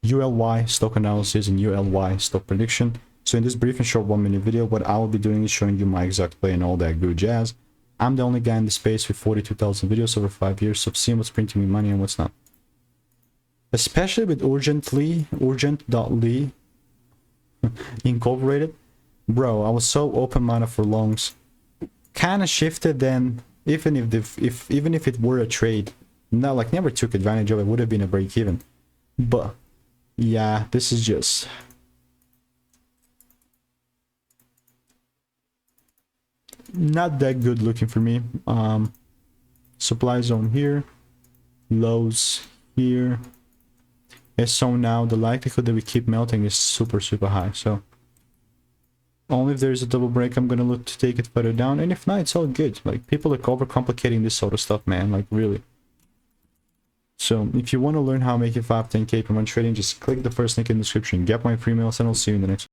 ULY stock analysis and ULY stock prediction. So in this brief and short 1-minute video, what I will be doing is showing you my exact play and all that good jazz. I'm the only guy in the space with 42,000 videos over 5 years, so seeing what's printing me money and what's not. Especially with urgent.ly incorporated. Bro, I was so open-minded for longs. Kind of shifted then, even if it were a trade. No, like never took advantage of it, would have been a break even. But yeah, this is just not that good looking for me. Supply zone here, lows here. And so now the likelihood that we keep melting is super high. So only if there's a double break, I'm gonna look to take it further down, and if not, it's all good. Like, people are overcomplicating this sort of stuff, man, like really. So if you want to learn how to make it 5-10k per month trading, just click the first link in the description, get my free mails, and I'll see you in the next one.